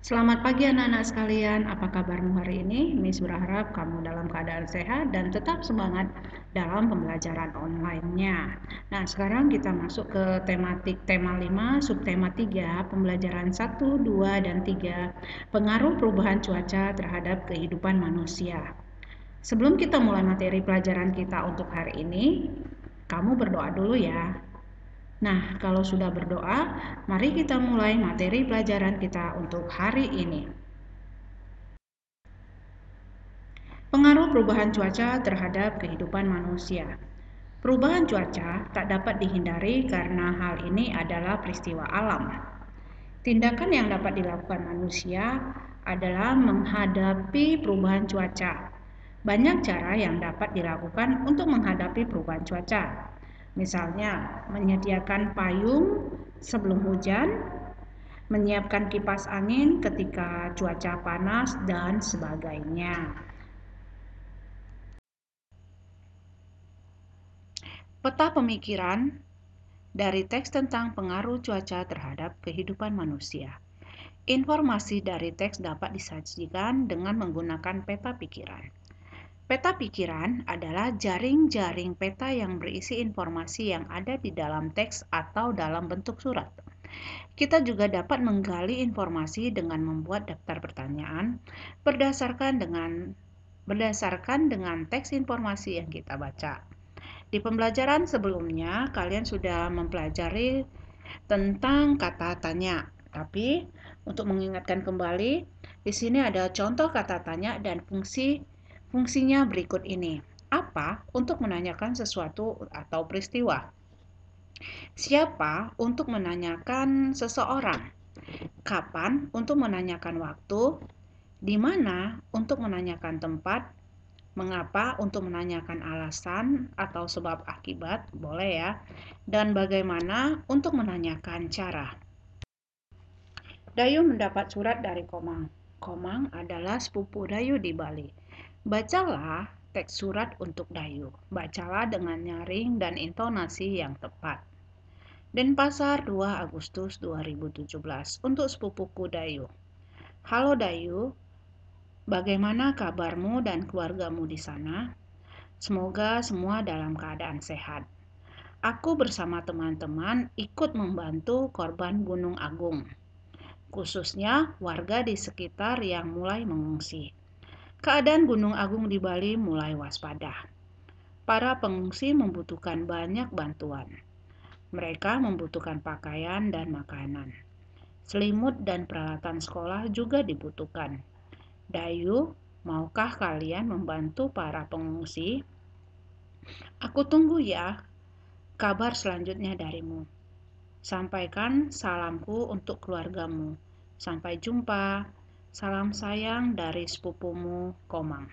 Selamat pagi anak-anak sekalian, apa kabarmu hari ini? Miss berharap kamu dalam keadaan sehat dan tetap semangat dalam pembelajaran online-nya. Nah, sekarang kita masuk ke tema 5, subtema 3, pembelajaran 1, 2, dan 3, pengaruh perubahan cuaca terhadap kehidupan manusia. Sebelum kita mulai materi pelajaran kita untuk hari ini, kamu berdoa dulu ya. Nah, kalau sudah berdoa, mari kita mulai materi pelajaran kita untuk hari ini. Pengaruh perubahan cuaca terhadap kehidupan manusia. Perubahan cuaca tak dapat dihindari karena hal ini adalah peristiwa alam. Tindakan yang dapat dilakukan manusia adalah menghadapi perubahan cuaca. Banyak cara yang dapat dilakukan untuk menghadapi perubahan cuaca. Misalnya, menyediakan payung sebelum hujan, menyiapkan kipas angin ketika cuaca panas, dan sebagainya. Peta pemikiran dari teks tentang pengaruh cuaca terhadap kehidupan manusia. Informasi dari teks dapat disajikan dengan menggunakan peta pikiran. Peta pikiran adalah jaring-jaring peta yang berisi informasi yang ada di dalam teks atau dalam bentuk surat. Kita juga dapat menggali informasi dengan membuat daftar pertanyaan berdasarkan dengan teks informasi yang kita baca. Di pembelajaran sebelumnya, kalian sudah mempelajari tentang kata tanya. Tapi, untuk mengingatkan kembali, di sini ada contoh kata tanya dan fungsinya berikut ini. Apa untuk menanyakan sesuatu atau peristiwa? Siapa untuk menanyakan seseorang? Kapan untuk menanyakan waktu? Di mana untuk menanyakan tempat? Mengapa untuk menanyakan alasan atau sebab akibat? Boleh ya. Dan bagaimana untuk menanyakan cara? Dayu mendapat surat dari Komang. Komang adalah sepupu Dayu di Bali. Bacalah teks surat untuk Dayu. Bacalah dengan nyaring dan intonasi yang tepat. Denpasar 2 Agustus 2017 untuk sepupuku Dayu. Halo Dayu, bagaimana kabarmu dan keluargamu di sana? Semoga semua dalam keadaan sehat. Aku bersama teman-teman ikut membantu korban Gunung Agung, khususnya warga di sekitar yang mulai mengungsi. Keadaan Gunung Agung di Bali mulai waspada. Para pengungsi membutuhkan banyak bantuan. Mereka membutuhkan pakaian dan makanan. Selimut dan peralatan sekolah juga dibutuhkan. Dayu, maukah kalian membantu para pengungsi? Aku tunggu ya kabar selanjutnya darimu. Sampaikan salamku untuk keluargamu. Sampai jumpa. Salam sayang dari sepupumu, Komang.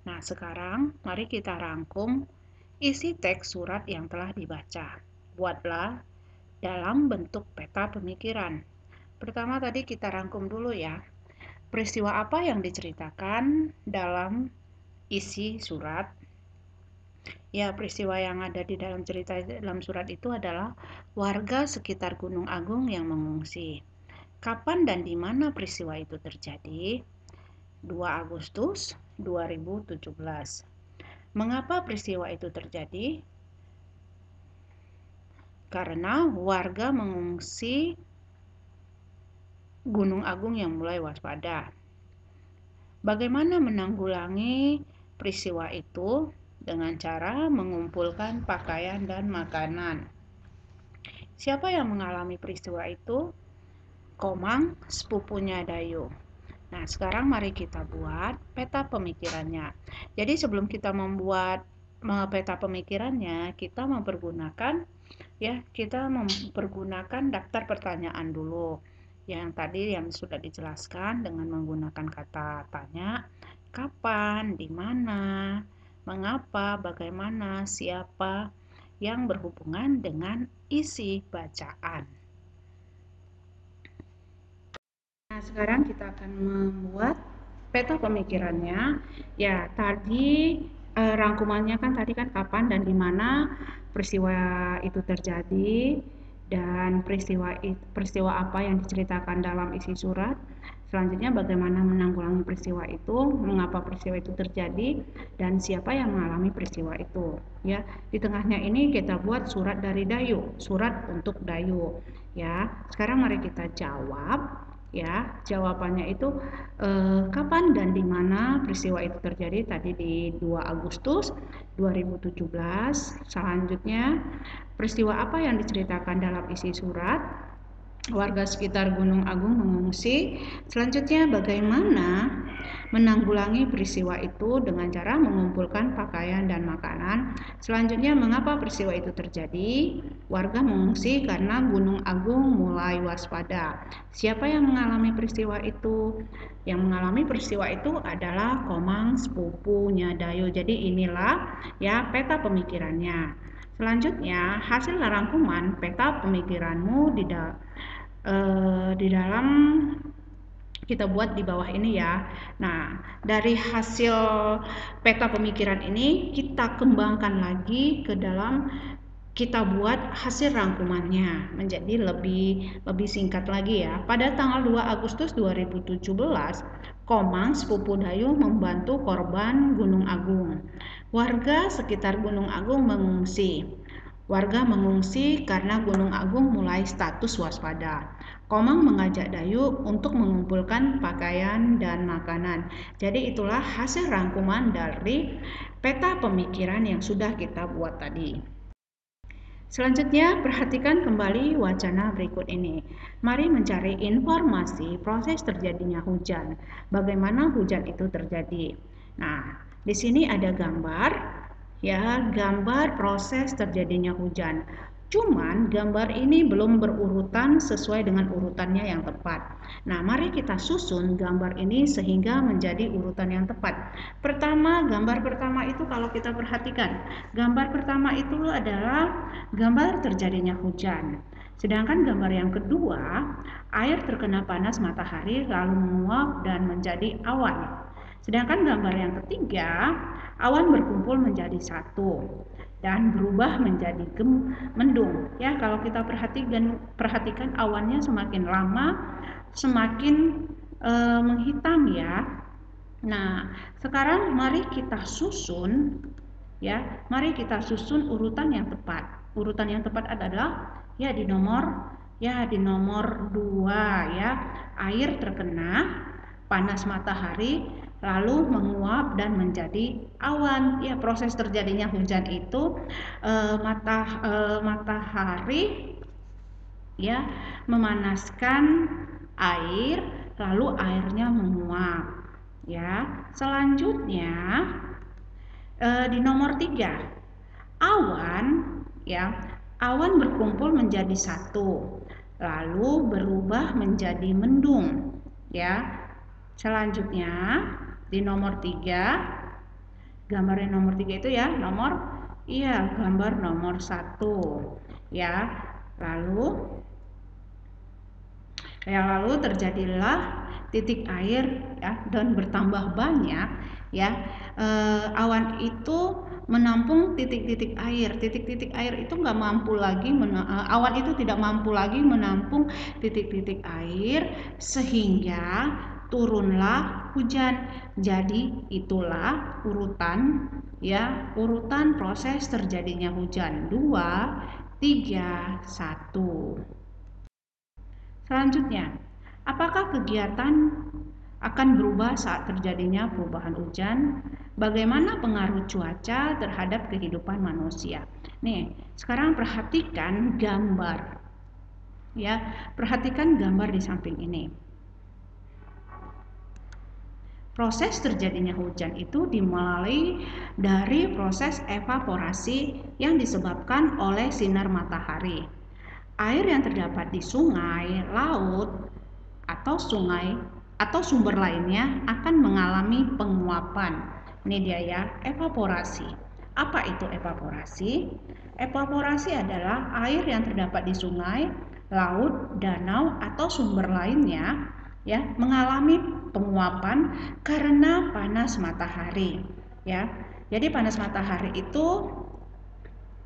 Nah, sekarang mari kita rangkum isi teks surat yang telah dibaca. Buatlah dalam bentuk peta pemikiran. Pertama tadi kita rangkum dulu ya. Peristiwa apa yang diceritakan dalam isi surat? Ya, peristiwa yang ada di dalam cerita dalam surat itu adalah warga sekitar Gunung Agung yang mengungsi. Kapan dan di mana peristiwa itu terjadi? 2 Agustus 2017. Mengapa peristiwa itu terjadi? Karena warga mengungsi Gunung Agung yang mulai waspada. Bagaimana menanggulangi peristiwa itu? Dengan cara mengumpulkan pakaian dan makanan. Siapa yang mengalami peristiwa itu? Komang, sepupunya Dayu. Nah, sekarang mari kita buat peta pemikirannya. Jadi sebelum kita membuat peta pemikirannya, kita mempergunakan daftar pertanyaan dulu. Yang tadi yang sudah dijelaskan dengan menggunakan kata tanya, kapan, di mana, mengapa, bagaimana, siapa, yang berhubungan dengan isi bacaan. Nah, sekarang kita akan membuat peta pemikirannya. Ya, tadi rangkumannya kan tadi kan kapan dan di mana peristiwa itu terjadi. Dan peristiwa apa yang diceritakan dalam isi surat. Selanjutnya bagaimana menanggulangi peristiwa itu, mengapa peristiwa itu terjadi, dan siapa yang mengalami peristiwa itu. Ya, di tengahnya ini kita buat surat dari Dayu, surat untuk Dayu. Ya, sekarang mari kita jawab. Ya, jawabannya itu kapan dan di mana peristiwa itu terjadi. Tadi di 2 Agustus 2017. Selanjutnya, peristiwa apa yang diceritakan dalam isi surat? Warga sekitar Gunung Agung mengungsi. Selanjutnya, bagaimana menanggulangi peristiwa itu dengan cara mengumpulkan pakaian dan makanan. Selanjutnya, mengapa peristiwa itu terjadi? Warga mengungsi karena Gunung Agung mulai waspada. Siapa yang mengalami peristiwa itu? Yang mengalami peristiwa itu adalah Komang, sepupunya Dayu. Jadi inilah ya peta pemikirannya. Selanjutnya, hasil rangkuman peta pemikiranmu di dalam kita buat di bawah ini ya. Nah, dari hasil peta pemikiran ini kita kembangkan lagi ke dalam, kita buat hasil rangkumannya menjadi lebih singkat lagi ya. Pada tanggal 2 Agustus 2017, Komang, sepupu Dayu, membantu korban Gunung Agung. Warga sekitar Gunung Agung mengungsi. Warga mengungsi karena Gunung Agung mulai status waspada. Komang mengajak Dayu untuk mengumpulkan pakaian dan makanan. Jadi itulah hasil rangkuman dari peta pemikiran yang sudah kita buat tadi. Selanjutnya, perhatikan kembali wacana berikut ini. Mari mencari informasi proses terjadinya hujan. Bagaimana hujan itu terjadi? Nah, di sini ada gambar. Ya, gambar proses terjadinya hujan. Cuman gambar ini belum berurutan sesuai dengan urutannya yang tepat. Nah, mari kita susun gambar ini sehingga menjadi urutan yang tepat. Pertama, gambar pertama itu kalau kita perhatikan, gambar pertama itu adalah gambar terjadinya hujan. Sedangkan gambar yang kedua, air terkena panas matahari lalu menguap dan menjadi awan. Sedangkan gambar yang ketiga, awan berkumpul menjadi satu dan berubah menjadi mendung. Ya, kalau kita perhatikan awannya semakin lama semakin menghitam ya. Nah, sekarang mari kita susun ya. Mari kita susun urutan yang tepat. Urutan yang tepat adalah ya di nomor 2 ya. Air terkena panas matahari lalu menguap dan menjadi awan. Ya, proses terjadinya hujan itu matahari ya memanaskan air lalu airnya menguap. Ya, selanjutnya di nomor 3, awan ya, awan berkumpul menjadi satu lalu berubah menjadi mendung ya. Selanjutnya di nomor 3, gambarnya nomor 3 itu ya, gambar nomor 1 ya. Lalu terjadilah titik air ya, dan bertambah banyak ya. Awan itu menampung titik-titik air. Titik-titik air itu nggak mampu lagi awan itu tidak mampu lagi menampung titik-titik air sehingga turunlah hujan. Jadi itulah urutan proses terjadinya hujan. 2, 3, 1. Selanjutnya, apakah kegiatan akan berubah saat terjadinya perubahan hujan? Bagaimana pengaruh cuaca terhadap kehidupan manusia? Nih, sekarang perhatikan gambar. Ya, perhatikan gambar di samping ini. Proses terjadinya hujan itu dimulai dari proses evaporasi yang disebabkan oleh sinar matahari. Air yang terdapat di sungai, laut, atau sumber lainnya akan mengalami penguapan. Ini dia ya, evaporasi. Apa itu evaporasi? Evaporasi adalah air yang terdapat di sungai, laut, danau, atau sumber lainnya ya mengalami penguapan karena panas matahari ya. Jadi panas matahari itu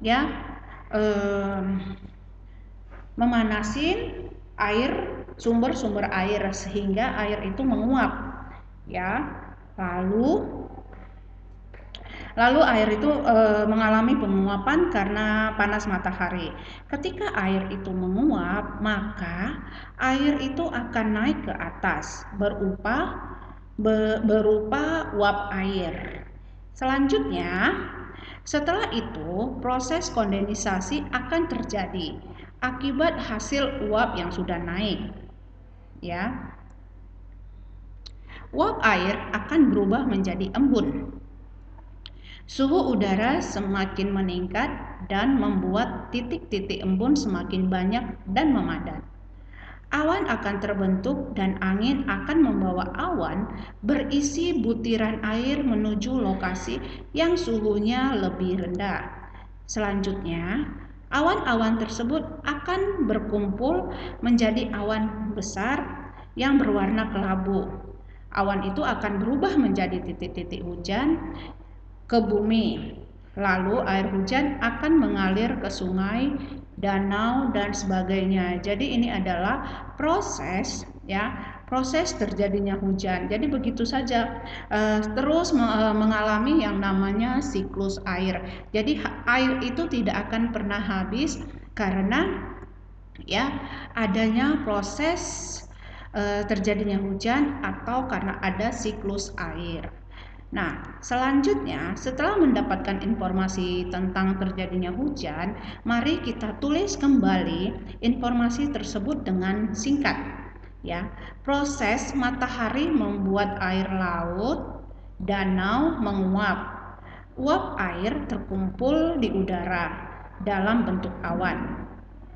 ya memanasin sumber-sumber air sehingga air itu menguap, ya. Lalu air itu mengalami penguapan karena panas matahari. Ketika air itu menguap, maka air itu akan naik ke atas berupa uap air. Selanjutnya, setelah itu proses kondensasi akan terjadi akibat hasil uap yang sudah naik. Ya. Uap air akan berubah menjadi embun. Suhu udara semakin meningkat dan membuat titik-titik embun semakin banyak dan memadat. Awan akan terbentuk dan angin akan membawa awan berisi butiran air menuju lokasi yang suhunya lebih rendah. Selanjutnya, awan-awan tersebut akan berkumpul menjadi awan besar yang berwarna kelabu. Awan itu akan berubah menjadi titik-titik hujan ke bumi. Lalu air hujan akan mengalir ke sungai, danau, dan sebagainya. Jadi ini adalah proses terjadinya hujan. Jadi begitu saja terus mengalami yang namanya siklus air. Jadi air itu tidak akan pernah habis karena adanya proses terjadinya hujan atau karena ada siklus air. Nah, selanjutnya setelah mendapatkan informasi tentang terjadinya hujan, mari kita tulis kembali informasi tersebut dengan singkat. Ya, proses matahari membuat air laut, danau menguap. Uap air terkumpul di udara dalam bentuk awan.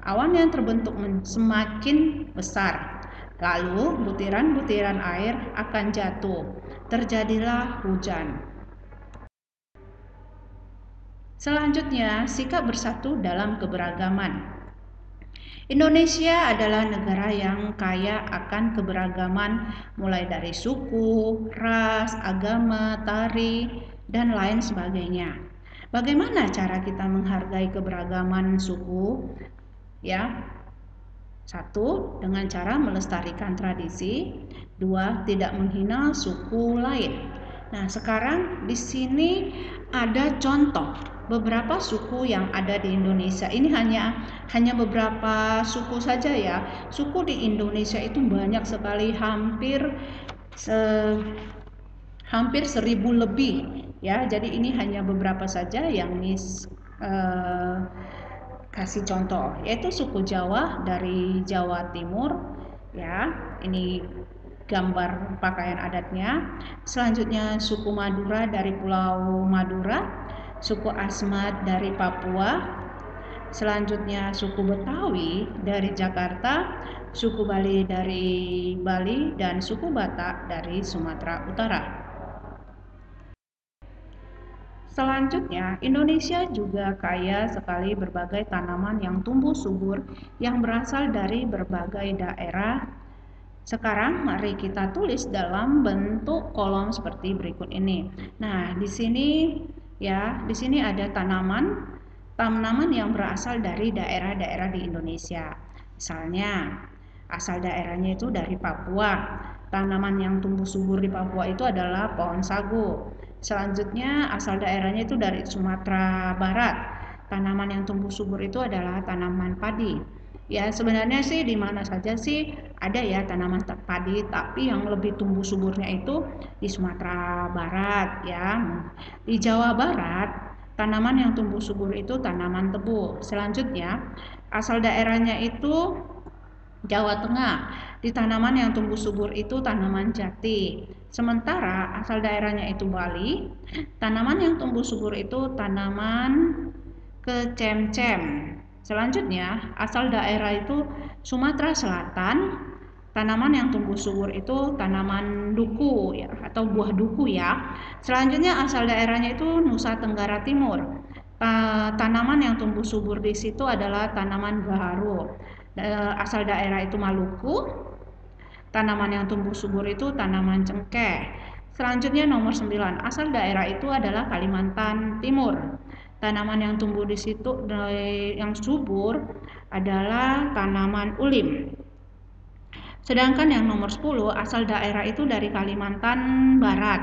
Awan yang terbentuk semakin besar. Lalu butiran-butiran air akan jatuh. Terjadilah hujan. Selanjutnya, sikap bersatu dalam keberagaman. Indonesia adalah negara yang kaya akan keberagaman mulai dari suku, ras, agama, tari, dan lain sebagainya. Bagaimana cara kita menghargai keberagaman suku? Ya, 1. Dengan cara melestarikan tradisi. 2. Tidak menghina suku lain. Nah, sekarang di sini ada contoh beberapa suku yang ada di Indonesia. Ini hanya beberapa suku saja ya. Suku di Indonesia itu banyak sekali, hampir 1000 lebih ya. Jadi ini hanya beberapa saja yang kasih contoh, yaitu suku Jawa dari Jawa Timur ya. Ini gambar pakaian adatnya. Selanjutnya suku Madura dari Pulau Madura, suku Asmat dari Papua. Selanjutnya suku Betawi dari Jakarta, suku Bali dari Bali, dan suku Batak dari Sumatera Utara. Selanjutnya, Indonesia juga kaya sekali berbagai tanaman yang tumbuh subur yang berasal dari berbagai daerah. Sekarang mari kita tulis dalam bentuk kolom seperti berikut ini. Nah, di sini ada tanaman yang berasal dari daerah-daerah di Indonesia. Misalnya, asal daerahnya itu dari Papua. Tanaman yang tumbuh subur di Papua itu adalah pohon sagu. Selanjutnya asal daerahnya itu dari Sumatera Barat. Tanaman yang tumbuh subur itu adalah tanaman padi. Ya, sebenarnya sih di mana saja sih ada ya tanaman padi, tapi yang lebih tumbuh suburnya itu di Sumatera Barat ya. Di Jawa Barat, tanaman yang tumbuh subur itu tanaman tebu. Selanjutnya, asal daerahnya itu Jawa Tengah. Di tanaman yang tumbuh subur itu tanaman jati. Sementara asal daerahnya itu Bali, tanaman yang tumbuh subur itu tanaman kecemcem. Selanjutnya, asal daerah itu Sumatera Selatan, tanaman yang tumbuh subur itu tanaman duku ya, atau buah duku ya. Selanjutnya asal daerahnya itu Nusa Tenggara Timur. Tanaman yang tumbuh subur di situ adalah tanaman gaharu. Asal daerah itu Maluku. Tanaman yang tumbuh subur itu tanaman cengkeh. Selanjutnya nomor 9, asal daerah itu adalah Kalimantan Timur. Tanaman yang tumbuh di situ yang subur adalah tanaman ulim. Sedangkan yang nomor 10 asal daerah itu dari Kalimantan Barat.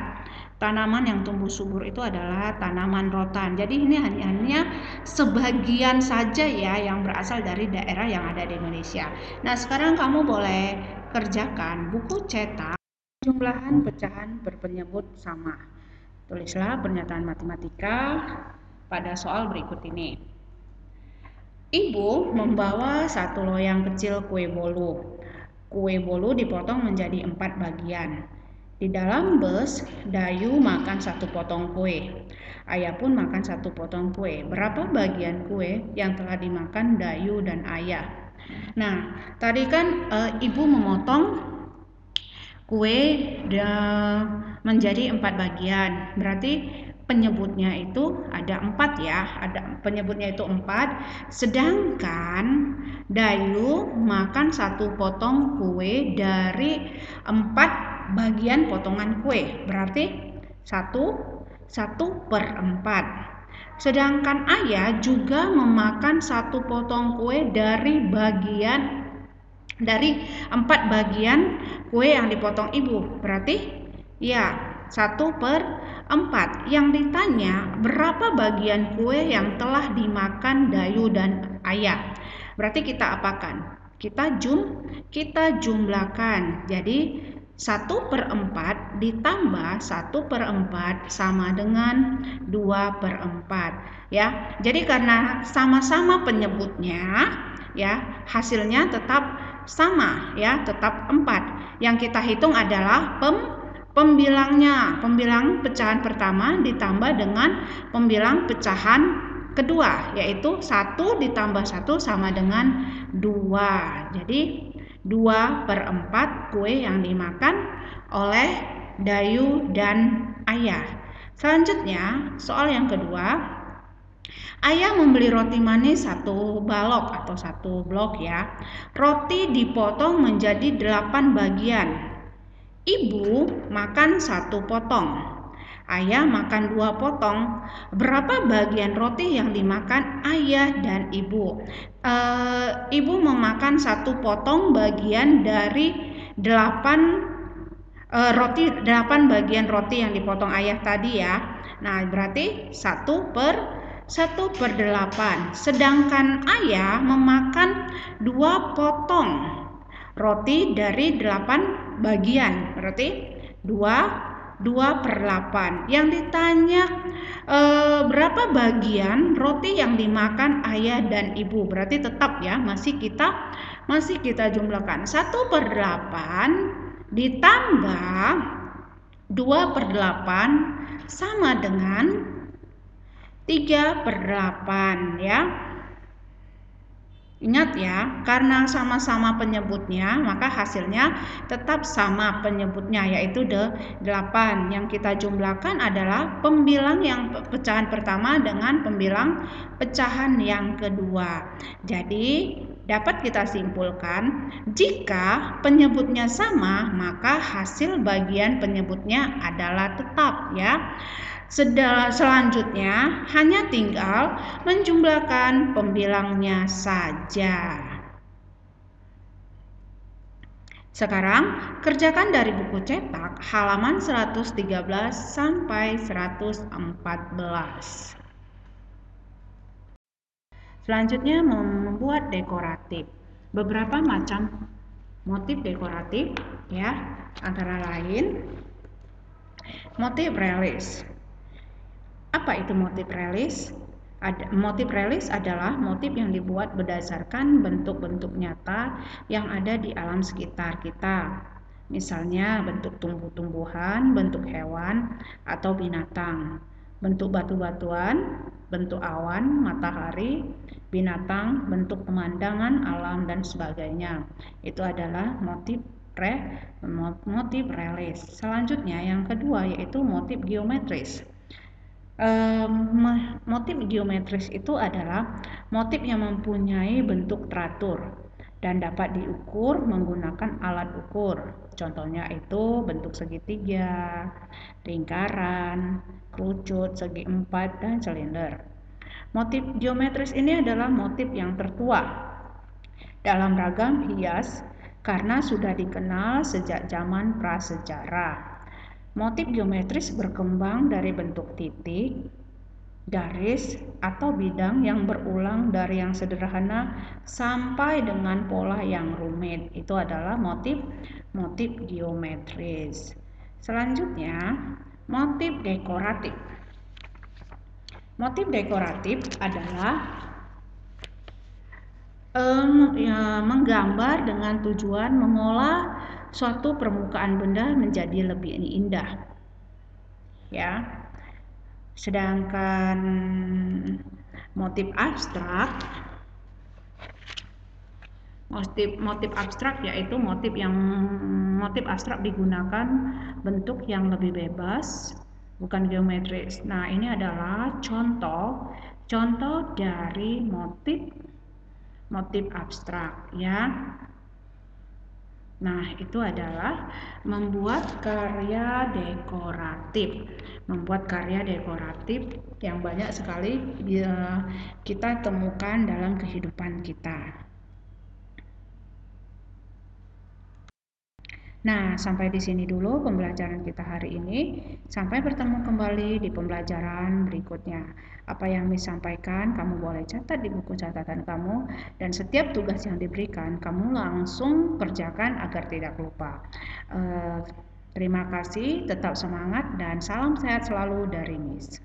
Tanaman yang tumbuh subur itu adalah tanaman rotan. Jadi ini hanya sebagian saja ya yang berasal dari daerah yang ada di Indonesia. Nah, sekarang kamu boleh kerjakan buku cetak jumlahan pecahan berpenyebut sama. Tulislah pernyataan matematika pada soal berikut ini. Ibu membawa satu loyang kecil kue bolu. Kue bolu dipotong menjadi 4 bagian. Di dalam bus, Dayu makan 1 potong kue. Ayah pun makan 1 potong kue. Berapa bagian kue yang telah dimakan Dayu dan ayah? Nah, tadi kan ibu memotong kue menjadi 4 bagian. Berarti penyebutnya itu ada 4 ya. Penyebutnya itu 4. Sedangkan Dayu makan 1 potong kue dari 4 bagian potongan kue, berarti 1/4. Sedangkan ayah juga memakan 1 potong kue dari 4 bagian kue yang dipotong ibu, berarti ya 1/4. Yang ditanya berapa bagian kue yang telah dimakan Dayu dan ayah, berarti kita apakan? Kita jumlahkan. Jadi 1/4 ditambah 1/4 sama dengan 2/4 ya. Jadi karena sama-sama penyebutnya ya, hasilnya tetap sama ya, tetap 4. Yang kita hitung adalah pembilangnya. Pembilang pecahan pertama ditambah dengan pembilang pecahan kedua, yaitu 1 ditambah 1 sama dengan 2. Jadi 2/4 kue yang dimakan oleh Dayu dan ayah. Selanjutnya, soal yang kedua. Ayah membeli roti manis 1 balok atau 1 blok ya. Roti dipotong menjadi 8 bagian. Ibu makan 1 potong. Ayah makan 2 potong. Berapa bagian roti yang dimakan ayah dan ibu? Ibu memakan 1 potong bagian dari 8 bagian roti yang dipotong ayah tadi ya. Nah, berarti 1/8. Sedangkan ayah memakan 2 potong roti dari 8 bagian, berarti 2/8. Yang ditanya berapa bagian roti yang dimakan ayah dan ibu, berarti tetap ya, masih kita jumlahkan. 1/8 ditambah 2/8 sama dengan 3/8 ya. Ingat ya, karena sama-sama penyebutnya, maka hasilnya tetap sama penyebutnya, yaitu 8. Yang kita jumlahkan adalah pembilang yang pecahan pertama dengan pembilang pecahan yang kedua. Jadi, dapat kita simpulkan, jika penyebutnya sama, maka hasil bagian penyebutnya adalah tetap ya. Selanjutnya hanya tinggal menjumlahkan pembilangnya saja. Sekarang kerjakan dari buku cetak halaman 113 sampai 114. Selanjutnya membuat dekoratif. Beberapa macam motif dekoratif ya, antara lain motif relis. Apa itu motif relis? Motif relis adalah motif yang dibuat berdasarkan bentuk-bentuk nyata yang ada di alam sekitar kita. Misalnya bentuk tumbuh-tumbuhan, bentuk hewan, atau binatang. Bentuk batu-batuan, bentuk awan, matahari, binatang, bentuk pemandangan, alam, dan sebagainya. Itu adalah motif relis. Selanjutnya yang kedua yaitu motif geometris. Motif geometris itu adalah motif yang mempunyai bentuk teratur dan dapat diukur menggunakan alat ukur. Contohnya itu bentuk segitiga, lingkaran, kerucut, segi empat, dan silinder. Motif geometris ini adalah motif yang tertua dalam ragam hias karena sudah dikenal sejak zaman prasejarah. Motif geometris berkembang dari bentuk titik, garis, atau bidang yang berulang dari yang sederhana sampai dengan pola yang rumit. Itu adalah motif geometris. Selanjutnya, motif dekoratif. Motif dekoratif adalah menggambar dengan tujuan mengolah suatu permukaan benda menjadi lebih indah, ya. Sedangkan motif abstrak, yaitu motif abstrak digunakan bentuk yang lebih bebas, bukan geometris. Nah, ini adalah contoh dari motif abstrak, ya. Nah, itu adalah membuat karya dekoratif. Yang banyak sekali kita temukan dalam kehidupan kita. Nah, sampai di sini dulu pembelajaran kita hari ini. Sampai bertemu kembali di pembelajaran berikutnya. Apa yang disampaikan, kamu boleh catat di buku catatan kamu, dan setiap tugas yang diberikan, kamu langsung kerjakan agar tidak lupa. Terima kasih, tetap semangat, dan salam sehat selalu dari Miss.